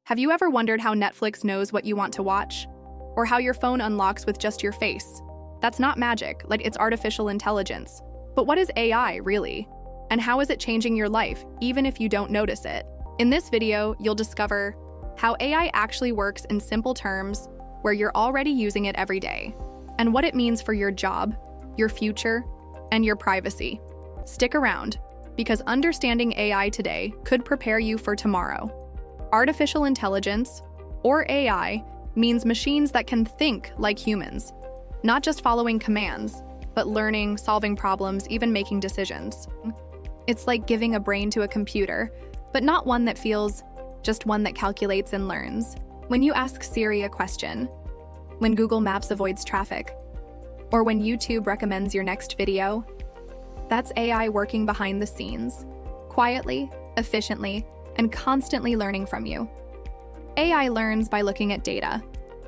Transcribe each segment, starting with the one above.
Have you ever wondered how Netflix knows what you want to watch? Or how your phone unlocks with just your face? That's not magic, like it's artificial intelligence. But what is AI, really? And how is it changing your life, even if you don't notice it? In this video, you'll discover how AI actually works in simple terms, where you're already using it every day, and what it means for your job, your future, and your privacy. Stick around, because understanding AI today could prepare you for tomorrow. Artificial intelligence, or AI, means machines that can think like humans, not just following commands, but learning, solving problems, even making decisions. It's like giving a brain to a computer, but not one that feels, just one that calculates and learns. When you ask Siri a question, when Google Maps avoids traffic, or when YouTube recommends your next video, that's AI working behind the scenes, quietly, efficiently, and constantly learning from you. AI learns by looking at data,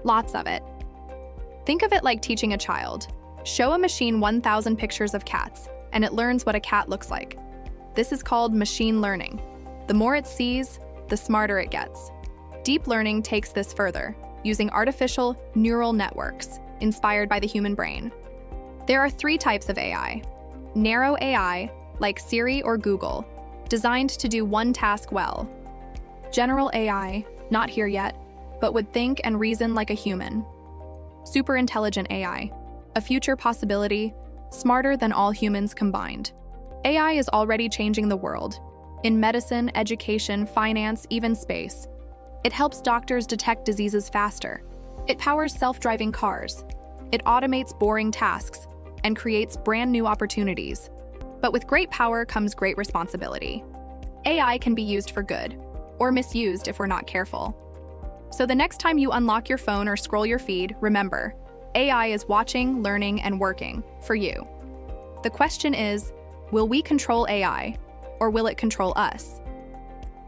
lots of it. Think of it like teaching a child. Show a machine 1,000 pictures of cats, and it learns what a cat looks like. This is called machine learning. The more it sees, the smarter it gets. Deep learning takes this further, using artificial neural networks inspired by the human brain. There are 3 types of AI. Narrow AI, like Siri or Google, designed to do one task well. General AI, not here yet, but would think and reason like a human. Superintelligent AI, a future possibility, smarter than all humans combined. AI is already changing the world. In medicine, education, finance, even space. It helps doctors detect diseases faster. It powers self-driving cars. It automates boring tasks and creates brand new opportunities. But with great power comes great responsibility. AI can be used for good, or misused if we're not careful. So the next time you unlock your phone or scroll your feed, remember, AI is watching, learning, and working for you. The question is, will we control AI, or will it control us?